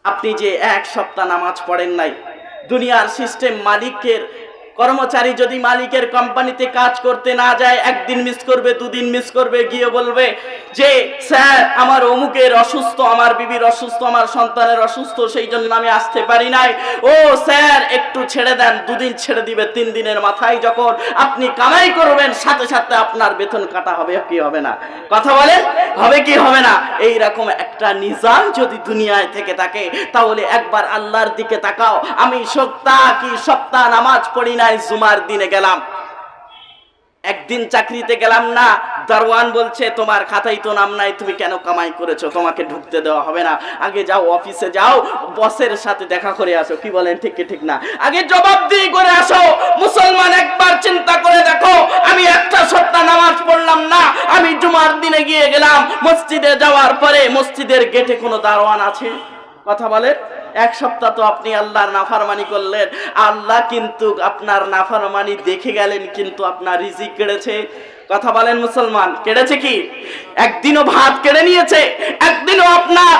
আপনি যে এক সপ্তাহ নামাজ পড়েন নাই, দুনিয়ার সিস্টেম মালিকের কর্মচারী যদি মালিকের কোম্পানিতে কাজ করতে না যায়, একদিন মিস করবে, দুদিন মিস করবে, গিয়ে বলবে যে স্যার আমার অমুকের অসুস্থ, আমার বিবির অসুস্থ, আমার সন্তানের অসুস্থ, সেই জন্য আমি আসতে পারি নাই। ও স্যার একটু ছেড়ে দেন, দুদিন ছেড়ে দিবে, 3 দিনের মাথায় যখন আপনি কামাই করবেন সাথে সাথে আপনার বেতন কাটা হবে কি হবে না? কথা বলেন, হবে কি হবে না? এই রকম একটা নিজাম যদি দুনিয়ায় থেকে থাকে, তাহলে একবার আল্লাহর দিকে তাকাও। আমি সপ্তাহ নামাজ পড়ি নাই, জুমার দিনে গেলাম, একদিন চাকরিতে গেলাম না, দারওয়ান বলছে তোমার খাতায় তো নাম নাই, তুমি কেন কামাই করেছো, তোমাকে ঢুকতে দেওয়া হবে না, আগে যাও অফিসে যাও, বসের সাথে দেখা করে আসো। কি বলেন, ঠিক কি ঠিক না? আগে জবাবদিহি করে আসো। মুসলমান একবার চিন্তা করে দেখো, আমি একটা সপ্তাহ নামাজ পড়লাম না, আমি জুমার দিনে গিয়ে গেলাম, মসজিদে যাওয়ার পরে মসজিদের গেটে কোনো দারওয়ান আছে? কথা বলেন। এক সপ্তাহ তো আপনি আল্লাহর নাফরমানি করলেন, আল্লাহ কিন্তু আপনার নাফরমানি দেখে গেলেন, কিন্তু আপনার রিজিক কেড়েছে। কথা বলেন মুসলমান, কেড়েছে কি? একদিনও ভাত কেড়ে নিয়েছে, একদিনও আপনার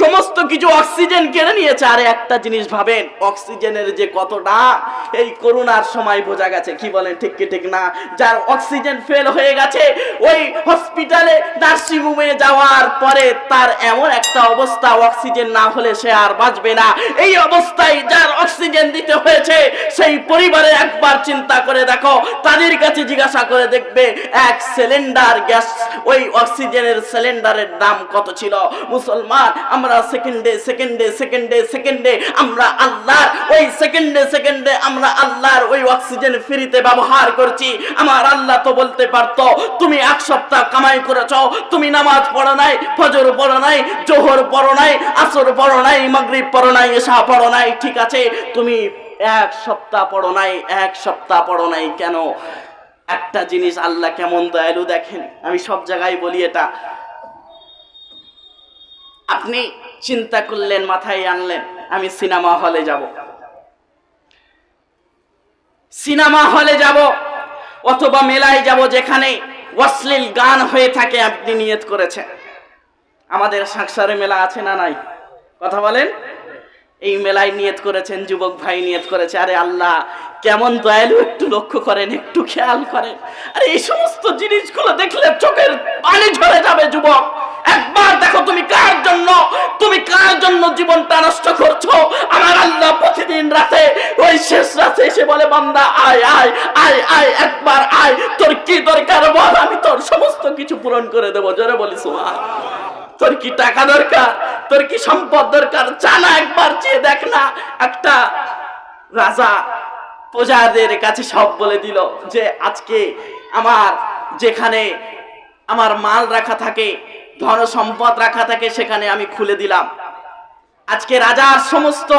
সমস্ত কিছু অক্সিজেন কেড়ে নিয়েছে। আরে একটা জিনিস ভাবেন, অক্সিজেনের যে কতটা এই করোনার সময় বোঝা গেছে। কি বলেন, ঠিক কি ঠিক না? যার অক্সিজেন ফেল হয়ে গেছে, ওই হসপিটালে নার্সিং হোমে যাওয়ার পরে তার এমন একটা অবস্থা, অক্সিজেন না হলে সে আর বাঁচবে না। এই অবস্থায় যার অক্সিজেন দিতে হয়েছে, সেই পরিবারে একবার চিন্তা করে দেখো, তাদের কাছে জিজ্ঞাসা করে দেখবে এক সিলিন্ডার গ্যাস, ওই অক্সিজেনের সিলিন্ডারের দাম কত ছিল। মুসলমান, আমরা সেকেন্ডে আমরা আল্লাহর ওই সেকেন্ডে আমরা আল্লাহর ওই অক্সিজেন ফ্রিতে ব্যবহার করছি। আমার আল্লাহ তো বলতে পারতো তুমি 1 সপ্তাহ কামাই করেছো, তুমি নামাজ পড়ো নাই, ফজর পড়ো নাই, জোহর পড়ো নাই, আসর পড়ো নাই, মাগরিব পড়ো নাই, ইশা পড়ো নাই, ঠিক আছে, তুমি 1 সপ্তাহ পড়ো নাই, 1 সপ্তাহ পড়ো নাই কেন? একটা জিনিস আল্লাহ কেমন দয়ালু দেখেন, আমি সব জায়গায় বলি এটা। আপনি চিন্তা করলেন, মাথায় আনলেন, আমি সিনেমা হলে যাব অথবা মেলায় যাব যেখানে অশ্লীল গান হয়ে থাকে, আপনি নিয়ত করেছেন। আমাদের সংসারে মেলা আছে না নাই? কথা বলেন। এই মেলায় নিয়ত করেছেন, যুবক ভাই নিয়ত করেছে, আরে আল্লাহ কেমন দয়ালু, একটু লক্ষ্য করেন, একটু খেয়াল করেন। আরে এই সমস্ত জিনিসগুলো দেখলে চোখের পানি ঝরে যাবে। যুবক, একবার দেখো তুমি কার জন্য জীবনটা নষ্ট করছো। আমার আল্লাহ প্রতিদিন রাতে, ওই শেষ রাতে এসে বলে, বান্দা আয় আয় আয় আয়, একবার আয়, তোর কি দরকার বল, আমি তোর সমস্ত কিছু পূরণ করে দেবো। জোরে বলি সুবহানাল্লাহ। তোর কি টাকা দরকার, তোর কি সম্পদ দরকার, জানা একবার চেয়ে দেখ না। একটা রাজা প্রজাদের কাছে সব বলে দিল যে আজকে আমার যেখানে আমার মাল রাখা থাকে, ধন সম্পদ রাখা থাকে, সেখানে আমি খুলে দিলাম। আজকে রাজার সমস্ত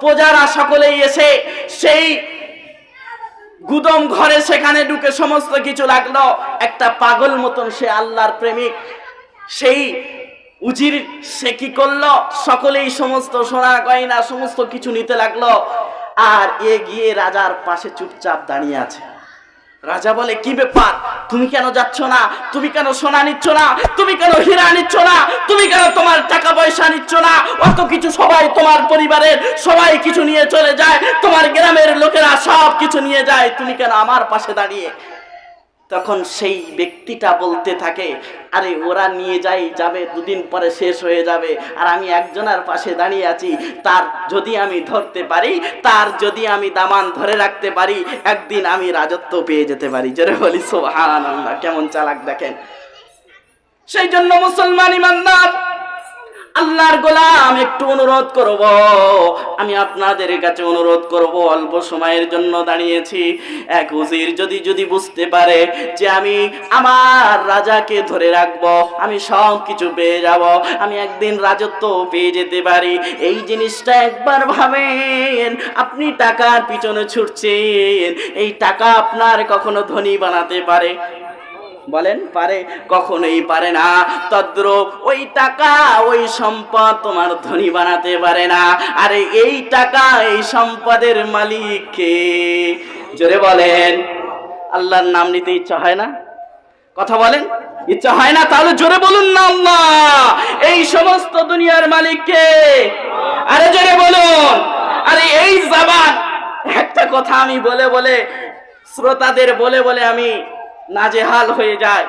প্রজারা সকলেই এসে সেই গুদম ঘরে সেখানে ঢুকে সমস্ত কিছু লাগলো। একটা পাগল মতন, সে আল্লাহর প্রেমিক, সেই উজির সে কি করলো, সকলেই সমস্ত সোনা গয়না সমস্ত কিছু নিতে লাগলো, আর এ গিয়ে রাজার পাশে চুপচাপ দাঁড়িয়ে আছে। রাজা বলে, কি ব্যাপার, তুমি কেন যাচ্ছ না, তুমি কেন সোনা নিচ্ছ না, তুমি কেন হীরা নিচ্ছ না, তুমি কেন তোমার টাকা পয়সা নিচ্ছ না, অত কিছু সবাই তোমার পরিবারের সবাই কিছু নিয়ে চলে যায়, তোমার গ্রামের লোকেরা সব কিছু নিয়ে যায়, তুমি কেন আমার পাশে দাঁড়িয়ে? তখন সেই ব্যক্তিটা বলতে থাকে, আরে ওরা নিয়ে যাবে, 2 দিন পরে শেষ হয়ে যাবে, আর আমি একজনের পাশে দাঁড়িয়ে আছি, তার যদি আমি ধরতে পারি, তার যদি আমি দামান ধরে রাখতে পারি, একদিন আমি রাজত্ব পেয়ে যেতে পারি। জোরে বলি সুবহানাল্লাহ। কেমন চালাক দেখেন। সেই জন্য মুসলমান ইমানদার, আল্লাহর গোলাম, একটু অনুরোধ করব, আমি আপনাদের কাছে অনুরোধ করব, অল্প সময়ের জন্য দাঁড়িয়েছি, এক উজির যদি বুঝতে পারে যে আমি আমার রাজাকে ধরে রাখবো, আমি সব কিছু পেয়ে যাব, আমি একদিন রাজত্ব পেয়ে যেতে পারি, এই জিনিসটা একবার ভাবেন। আপনি টাকার পিছনে ছুটছেন, এই টাকা আপনার কখনো ধনী বানাতে পারে? বলেন পারে? কখনোই পারে না। তদ্রূপ ওই টাকা, ওই সম্পদ তোমার ধনী বানাতে পারে না। আরে এই টাকা, এই সম্পদের মালিক কে? জোরে বলেন। আল্লাহর নাম নিতে ইচ্ছা হয় না? কথা বলেন, ইচ্ছা হয় না? তাহলে জোরে বলুন না আল্লাহ। এই সমস্ত দুনিয়ার মালিক কে? আরে কথা আমি বলে বলে শ্রোতাদের বলে বলে আমি নাজেহাল হয়ে যায়।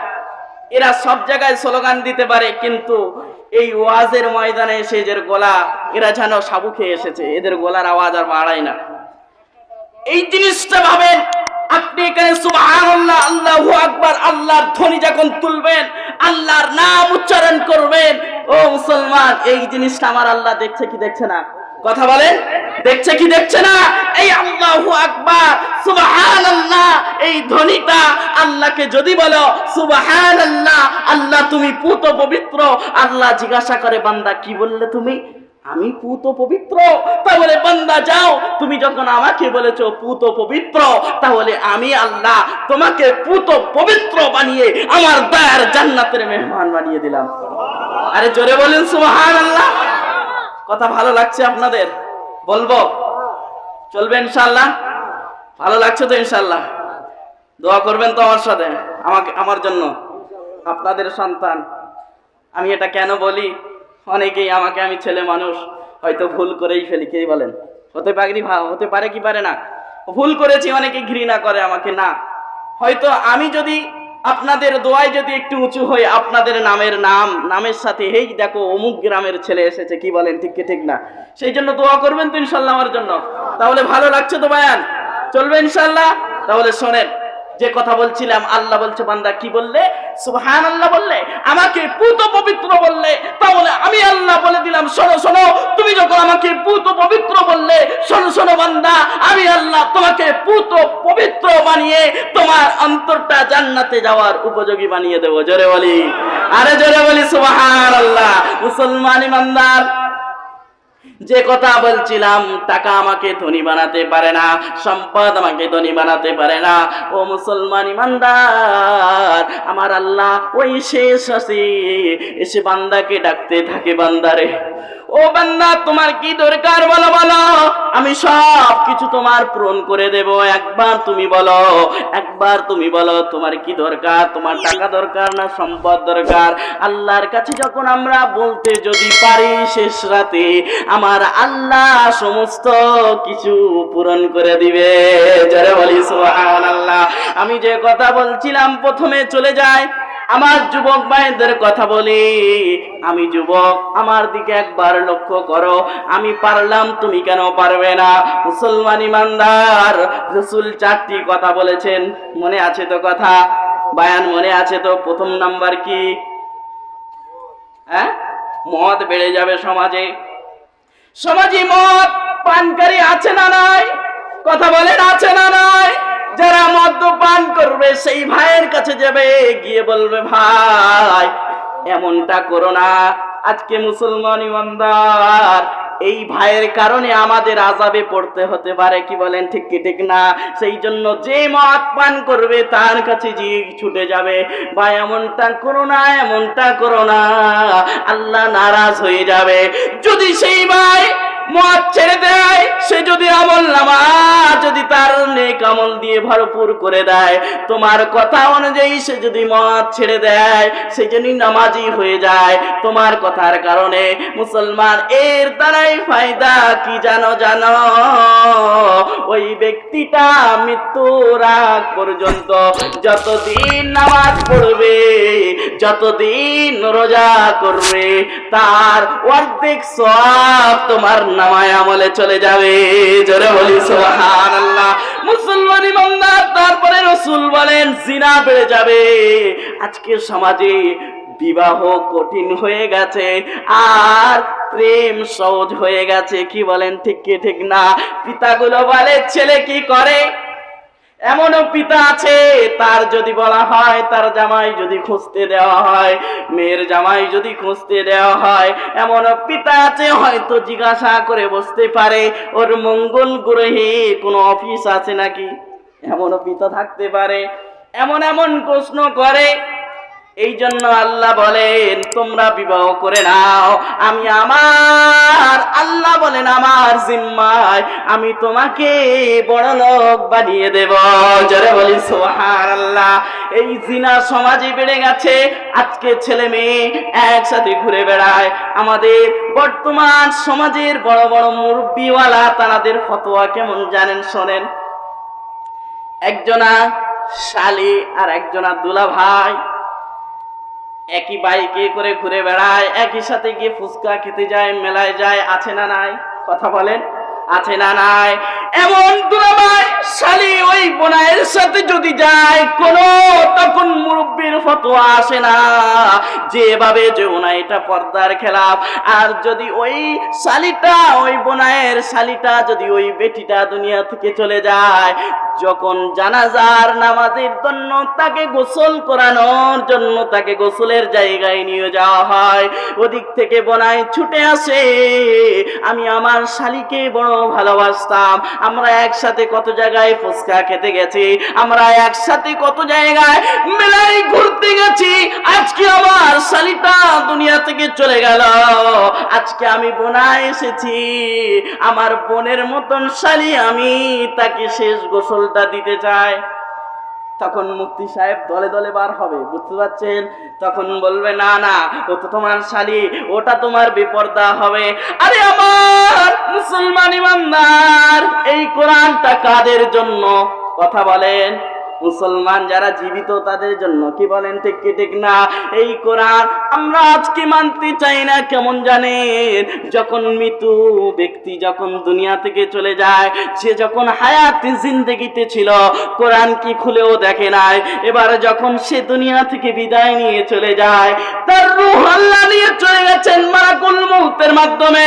এরা সব জায়গায় স্লোগান দিতে পারে, কিন্তু এই ওয়াজের ময়দানে এসে এদের গলা, এরা যেন সাবু খেয়ে এসেছে, এদের গলার আওয়াজ আর বাড়ায় না। এই জিনিসটা ভাবেন, আপনি এখানে সুবহানাল্লাহ, আল্লাহু আকবার, আল্লাহর ধ্বনি যখন তুলবেন, আল্লাহর নাম উচ্চারণ করবেন, ও মুসলমান, এই জিনিসটা আমার আল্লাহ দেখছে কি দেখছে না? কথা বলেন, দেখছে কি দেখছে না? এই আল্লাহু আকবার, সুবহানাল্লাহ, এই ধ্বনিটা আল্লাহকে যদি বলো সুবহানাল্লাহ, আল্লাহ তুমি পুত পবিত্র, আল্লাহ জিজ্ঞাসা করে বান্দা কি বললে তুমি? আমি পুত পবিত্র। তাহলে বান্দা যাও, তুমি যখন আমাকে বলেছো পুত পবিত্র, তাহলে আমি আল্লাহ তোমাকে পুত পবিত্র বানিয়ে আমার দয়ার জান্নাতের মেহমান বানিয়ে দিলাম। আরে জোরে বলেন সুবহানাল্লাহ। কথা ভালো লাগছে আপনাদের? বলবো, চলবে ইনশাআল্লাহ? ভালো লাগছে তো ইনশাআল্লাহ? দোয়া করবেন তো আমার সাথে, আমার জন্য, আপনাদের সন্তান। আমি এটা কেন বলি, অনেকেই আমাকে, আমি ছেলে মানুষ, হয়তো ভুল করেই ফেলি। কে বলেন? হতে পারে কি পারে না? ভুল করেছি, অনেকে ঘৃণা করে আমাকে। না, হয়তো আমি যদি আপনাদের দোয়ায় যদি একটু উঁচু হই, আপনাদের নামের সাথে হেই দেখো অমুক গ্রামের ছেলে এসেছে, কি বলেন? ঠিক কি ঠিক না? সেই জন্য দোয়া করবেন তো ইনশাল্লাহ আমার জন্য। তাহলে ভালো লাগছে তো বয়ান? চলবে ইনশাল্লাহ? তাহলে শোনেন, যে কথা বলছিলাম, আল্লাহ বলছে বান্দা কি বললে? সুবহানাল্লাহ বললে, আমাকে পুত পবিত্র বললে, তাহলে আমি আল্লাহ বলে দিলাম শোনো শোনো, তুমি যখন আমাকে পুত পবিত্র বললে, শোনো শোনো বান্দা, আমি আল্লাহ তোমাকে পুত পবিত্র বানিয়ে তোমার অন্তরটা জান্নাতে যাওয়ার উপযোগী বানিয়ে দেবো। জোরে বলি, আরে জোরে বলি সুবহানাল্লাহ। মুসলমান ইমানদার, যে কথা বলছিলাম, টাকা আমাকে ধনী বানাতে পারে না, সম্পদ আমাকে ধনী বানাতে পারে না। ও মুসলমান ইমানদার, আমার আল্লাহ ওই শেষ আসে এসে বান্দাকে ডাকতে থাকে, বান্দারে ও বান্দা তোমার কি দরকার বলো বলো, আমি সব কিছু তোমার পূরণ করে দেব। একবার তুমি বলো, একবার তুমি বলো তোমার কি দরকার? তোমার টাকা দরকার না সম্পদ দরকার? আল্লাহর কাছে যখন আমরা বলতে যদি পারি, শেষ রাতে আমার আল্লাহ সমস্ত কিছু পূরণ করে দিবে। যারা বলি সুবহানাল্লাহ। আমি যে কথা বলছিলাম প্রথমে চলে যায়, আমার যুবক ভাইদের কথা বলি। আমি যুবক, আমার দিকে একবার লক্ষ্য করো, আমি পারলাম, তুমি কেন পারবে না? মুসলমান ইমানদার, রাসূল 4টি কথা বলেছেন, মনে আছে তো কথা? বায়ান মনে আছে তো? প্রথম নাম্বার কি? মদ বেড়ে যাবে সমাজে। সমাজে মদ পানকারী আছে না নাই? কথা বলেন, আছে না নাই? যারা মদ্যপান করবে সেই ভাইয়ের কাছে যাবে, গিয়ে বলবে ভাই এমনটা করো না। আজকে মুসলমান ইমানদার, এই ভাইয়ের কারণে আমাদের আযাবে পড়তে হতে পারে, কি বলেন? ঠিক কি ঠিক না? সেই জন্য যে মদ পান করবে তার কাছে যে ছুটে যাবে, ভাই এমনটা করো না, এমনটা করো না, আল্লাহ নারাজ হয়ে যাবে। যদি সেই ভাই মদ ছেড়ে দেয়, সে যদি আমল নামা যদি তার নেক আমল দিয়ে ভরপুর করে দেয়, তোমার কথা অনুযায়ী সে যদি মদ ছেড়ে দেয়, সে যদি নামাজি হয়ে যায় তোমার কথার কারণে, মুসলমান এর দ্বারাই ফায়দা কি জানো? জানো, ওই ব্যক্তিটা মৃত্যুর আগ পর্যন্ত যতদিন নামাজ পড়বে, যতদিন রোজা করবে, তার অর্ধেক সওয়াব তোমার নামায় আমলে চলে যাবে। জোরে বলি সুবহানাল্লাহ। মুসলমান ইমানদার, তারপরে রাসূল বলেন জিনা বেড়ে যাবে। আজকের সমাজে বিবাহ কঠিন হয়ে গেছে আর প্রেম সহজ হয়ে গেছে, কি বলেন? ঠিক কি ঠিক না? পিতাগুলো বলে ছেলে কি করে? এমনও পিতা আছে, তার যদি বলা হয়, তার জামাই যদি খুঁজতে দেওয়া হয়, মেয়ের জামাই যদি খুঁজতে দেওয়া হয়, এমনও পিতা আছে হয়তো জিজ্ঞাসা করে বসতে পারে ওর মঙ্গল গ্রহে কোনো অফিস আছে নাকি। এমনও পিতা থাকতে পারে, এমন এমন প্রশ্ন করে। এই জন্য আল্লাহ বলেন তোমরা বিবাহ করে নাও, আমি আমার আল্লাহ বলেন আমার জিম্মায় আমি তোমাকে বড় লোক বানিয়ে দেব। জোরে বলি সুবহানাল্লাহ। এই জিনা সমাজে বেড়ে গেছে, আজকে ছেলে মেয়ে একসাথে ঘুরে বেড়ায়। আমাদের বর্তমান সমাজের বড় বড় মুরব্বিওয়ালা, তাদের ফতোয়া কেমন জানেন? শোনেন, একজনা শালি আর একজনা দুলা ভাই একই বাইকে করে ঘুরে বেড়ায়, একই সাথে গিয়ে ফুচকা খেতে যায়, মেলায় যায়, আছে না নাই? কথা বলেন, আছে না নাই? এমন দুলাভাই শালি ওই বোনের সাথে যদি যায়, কোনো তখন মুরব্বীর ফতোয়া আসে না যেভাবে যে ওনা এটা পর্দার খেলাফ। আর যদি ওই শালিটা, ওই বোনের শালিটা, যদি ওই বেটিটা দুনিয়া থেকে চলে যায়, যখন জানাজার নামাজের জন্য তাকে গোসল করানোর জন্য তাকে গোসলের জায়গায় নিয়ে যাওয়া হয়, ওদিক থেকে বোনাই ছুটে আসে, আমি আমার শালিকে বড় ভালোবাসতাম, আমরা একসাথে কত জায়গায় ফুচকা খেতে গেছি, আমরা একসাথে কত জায়গায় মেলায় ঘুরতে গেছি, আজকে আমার শালিটা দুনিয়া থেকে চলে গেল, আজকে আমি বোনা এসেছি, আমার বোনের মতন শালি, আমি তাকে শেষ গোসলটা দিতে চাই। তখন মুফতি সাহেব দলে দলে বার হবে, বুঝতে পারছেন? তখন বলবে না না, ও তো তোমার শালি, ওটা তোমার বেপরদা হবে। আরে আমার মুসলমান ইমানদার, এই কোরআনটা কাদের জন্য? কথা বলেন। মুসলমান যারা জীবিত তাদের জন্য, কি বলেন? ঠিক কি ঠিক না? এই কোরআন আমরা আজকে মানতে চাই না, কেমন জানেন? যখন মৃত্যু ব্যক্তি যখন দুনিয়া থেকে চলে যায়, সে যখন হায়াতে জিন্দেগিতে ছিল, কোরআন কি খুলেও দেখে নাই, এবার যখন সে দুনিয়া থেকে বিদায় নিয়ে চলে যায়, তার রূহ আল্লাহ নিয়ে চলে গেছেন মালাকুল মউতের মাধ্যমে।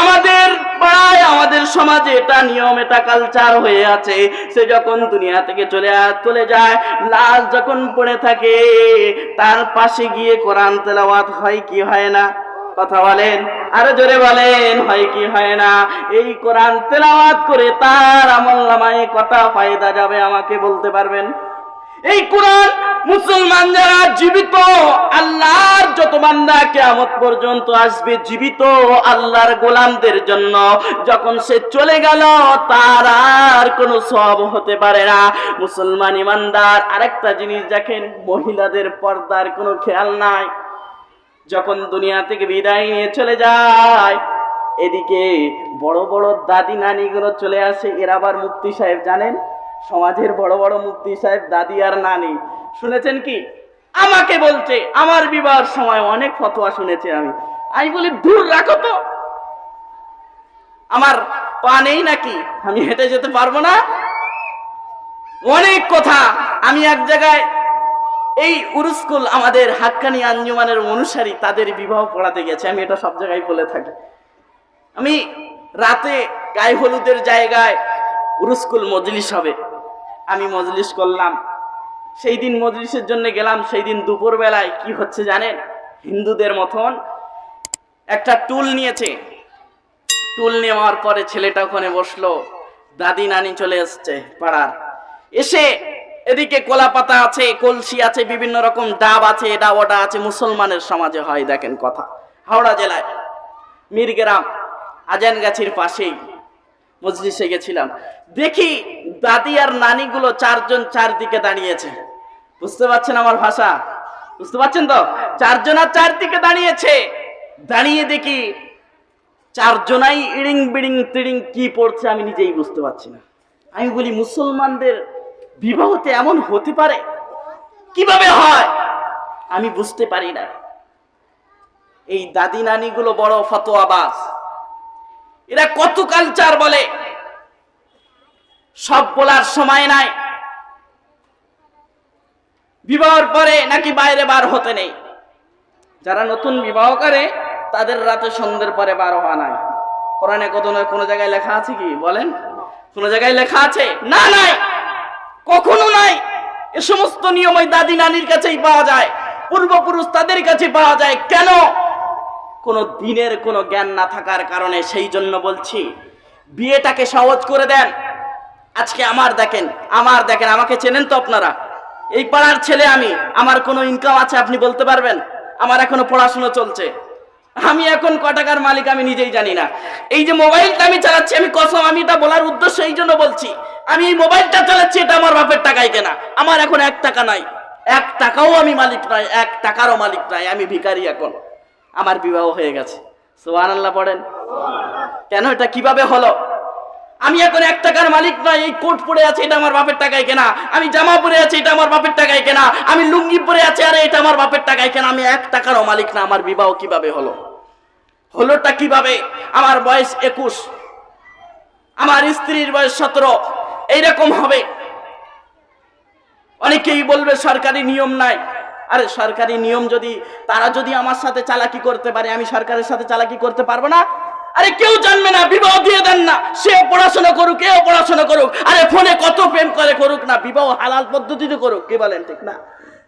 আমাদের পাড়ায়, আমাদের সমাজে এটা নিয়ম, এটা কালচার হয়ে আছে, সে যখন দুনিয়া থেকে চলে যায়, লাশ যখন পড়ে থাকে, তার পাশে গিয়ে কোরআন তেলাওয়াত হয় কি হয় না? কথা বলেন, আরো জোরে বলেন, হয় কি হয় না? এই কোরআন তেলাওয়াত করে তার আমলনামায় কটা ফায়দা যাবে আমাকে বলতে পারবেন? এই কোরআন মুসলমান যারা জীবিত, আল্লাহর যত বান্দা কিয়ামত পর্যন্ত আসবে জীবিত আল্লাহর গোলামদের জন্য, যখন সে চলে গেল তার আর কোনো সওয়াব হতে পারে না। মুসলমান ইমানদার আরেকটা জিনিস দেখেন, মহিলাদের পর্দার কোনো খেয়াল নাই, যখন দুনিয়া থেকে বিদায় নিয়ে চলে যায়, এদিকে বড় বড় দাদি নানিগুলো চলে আসে, এরা আবার মুফতি সাহেব, জানেন সমাজের বড় বড় মুফতি সাহেব দাদি আর নানি, শুনেছেন কি? আমাকে বলছে আমার বিবাহের সময় অনেক ফতোয়া শুনেছি আমি বলি দূর রাখো তো, আমার পা নেই নাকি, আমি হেঁটে যেতে পারবো না? অনেক কথা। আমি এক জায়গায় এই উরুস্কুল, আমাদের হাক্কানি আঞ্জুমানের অনুসারী, তাদের বিবাহ পড়াতে গেছে, আমি এটা সব জায়গায় বলে থাকি। আমি রাতে গায়ে হলুদের জায়গায় উরুস্কুল মজলিস হবে, আমি মজলিস করলাম, সেই দিন মজলিসের জন্য গেলাম, সেই দিন দুপুর বেলায় কি হচ্ছে জানেন? হিন্দুদের মতন একটা টুল নিয়েছে, টুল নেওয়ার পরে ছেলেটা ওখানে বসলো, দাদি নানি চলে এসছে পাড়ার, এসে এদিকে কোলা পাতা আছে, কলসি আছে, বিভিন্ন রকম ডাব আছে, এটা ওটা আছে, মুসলমানের সমাজে হয়। দেখেন কথা, হাওড়া জেলায় মিরগ্রাম আজানগাছির পাশেই মজলিসে গেছিলাম, দেখি দাদি আর নানিগুলো চারজন চারদিকে দাঁড়িয়েছে। বুঝতে পারছেন আমার ভাষা? বুঝতে পারছেন তো? চারজন আর চারদিকে দাঁড়িয়েছে, দাঁড়িয়ে দেখি চারজনাই ইড়িং বিড়িং তিড়িং কি পড়ছে আমি নিজেই বুঝতে পারছি না। আমি বলি মুসলমানদের বিবাহতে এমন হতে পারে? কিভাবে হয় আমি বুঝতে পারি না। এই দাদি নানিগুলো বড় ফতোয়াবাজ, এরা কত কালচার বলে, সব বলার সময় নাই। বিবাহের পরে নাকি বাইরে বার হতে নেই, যারা নতুন বিবাহ করে তাদের রাতে সন্ধ্যের পরে বার হওয়া নাই। কোরআনে কোনো জায়গায় লেখা আছে কি বলেন? কোন জায়গায় লেখা আছে? না, নাই, কখনো নাই। এ সমস্ত নিয়ম ওই দাদি নানির কাছেই পাওয়া যায়, পূর্বপুরুষ তাদের কাছে পাওয়া যায়। কেন? কোন দিনের কোন জ্ঞান না থাকার কারণে। সেই জন্য বলছি বিয়েটাকে সহজ করে দেন। আজকে আমার দেখেন, আমাকে চেনেন তো আপনারা, এই পাড়ার ছেলে আমি, আমার কোনো ইনকাম আছে আপনি বলতে পারবেন? আমার এখনো পড়াশোনা চলছে, আমি এখন ক টাকার মালিক আমি নিজেই জানি না। এই যে মোবাইলটা আমি চালাচ্ছি, আমি কসম, আমি এটা বলার উদ্দেশ্য এই জন্য বলছি, আমি এই মোবাইলটা চালাচ্ছি এটা আমার বাপের টাকায় কেনা, আমার এখন 1 টাকা নাই, 1 টাকাও আমি মালিক নাই, 1 টাকারও মালিক নাই, আমি ভিখারি এখন। আমার বিবাহ হয়ে গেছে, সুবহানাল্লাহ পড়েন। কেন? এটা কিভাবে হলো? আমি এখন 1 টাকার মালিক নয়, এই কোট পরে আছে এটা আমার বাপের টাকায় কেনা, আমি জামা পরে আছি এটা আমার বাপের টাকায় কেনা, আমি লুঙ্গি পরে আছি আরে এটা আমার বাপের টাকায় কেনা, আমি 1 টাকারও মালিক না। আমার বিবাহ কিভাবে হলো? হলোটা কিভাবে? আমার বয়স 21, আমার স্ত্রীর বয়স 17, এইরকম হবে। অনেকেই বলবে সরকারি নিয়ম নাই। আরে সরকারি নিয়ম যদি, তারা যদি আমার সাথে চালাকি করতে পারে, আমি সরকারের সাথে চালাকি করতে পারবো না? আরে কেউ জানবে না, বিবাহ দিয়ে দেন না, সে পড়াশোনা করুক, এও পড়াশোনা করুক, আরে ফোনে কত প্রেম করে করুক না, বিবাহ হালাল পদ্ধতিতে করুক। কি বলেন ঠিক না?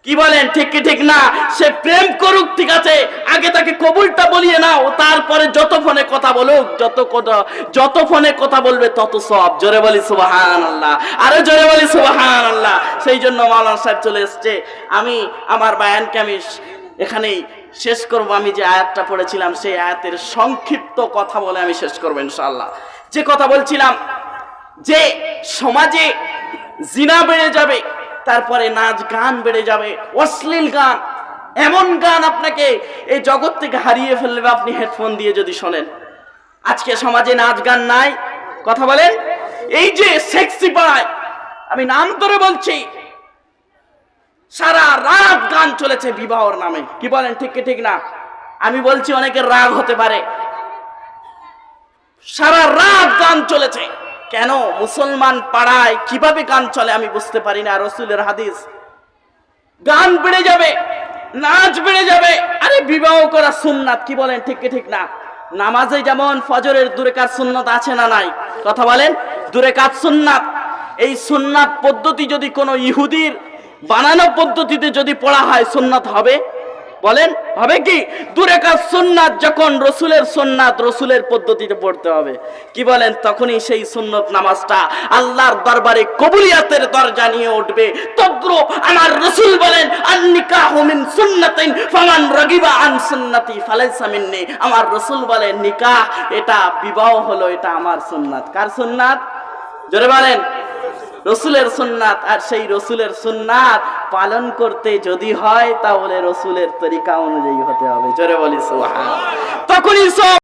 কি বলেন ঠিক কি ঠিক না? সে প্রেম করুক, ঠিক আছে, আগে তাকে কবুলটা বলিয়ে নাও, তারপরে যত ফোনে কথা বলুক, যত ফোনে কথা বলবে তত সব। জোরে বলি সুবহানাল্লাহ, আরে জোরে বলি সুবহানাল্লাহ। সেই জন্য মাওলানা সাহেব চলে এসেছে। আমি আমার বয়ানকে আমি এখানেই শেষ করব। আমি যে আয়াতটা পড়েছিলাম সেই আয়াতের সংক্ষিপ্ত কথা বলে আমি শেষ করব ইনশাআল্লাহ। যে কথা বলছিলাম যে সমাজে জিনা বেড়ে যাবে, তারপরে নাচ গান বেড়ে যাবে, অশ্লীল গান, এমন গান আপনাকে এই জগৎ থেকে হারিয়ে ফেলবে আপনি হেডফোন দিয়ে যদি শোনেন। আজকে সমাজে নাচ গান নাই, কথা বলেন। এই যে সেক্সি পাড়ায়, আমি নাম ধরে বলছি, সারা রাত গান চলেছে বিবাহর নামে। কি বলেন ঠিক কি ঠিক না? আমি বলছি অনেকের রাগ হতে পারে, সারা রাত গান চলেছে কেন? মুসলমান পাড়ায় কিভাবে গান চলে আমি বুঝতে পারি না। রাসূলের হাদিস, গান বেড়ে যাবে, নাচ বেড়ে যাবে। আরে বিবাহ করা সুন্নাত, কি বলেন ঠিক কি ঠিক না? নামাজে যেমন ফজরের 2 রাকাত সুন্নাত আছে না নাই? কথা বলেন, 2 রাকাত সুন্নাত। এই সুন্নাত পদ্ধতি যদি কোনো ইহুদির বানানো পদ্ধতিতে যদি পড়া হয় সুন্নাত হবে? বলেন হবে কি? 2 রাকাত সুন্নাত যখন রাসূলের সুন্নাত, রাসূলের পদ্ধতিতে পড়তে হবে, কি বলেন, তখনই সেই সুন্নত নামাজটা আল্লাহর দরবারে কবুলিয়াতের দরজা নিয়ে উঠবে। তদ্রুপ আমার রাসূল বলেন, আন-নিকাহু মিন সুন্নাতিন ফামান রাগিবা আন সুন্নতি ফালাইসা মিন্নি। আমার রাসূল বলেন নিকাহ, এটা বিবাহ হলো, এটা আমার সুন্নাত। কার সুন্নাত? জোরে বলেন, রাসূলের সুন্নাত। আর সেই রাসূলের সুন্নাত পালন করতে যদি হয় তাহলে রাসূলের তরিকা অনুযায়ী হতে হবে। জোরে বলি সুবহানাল্লাহ। তখনই সব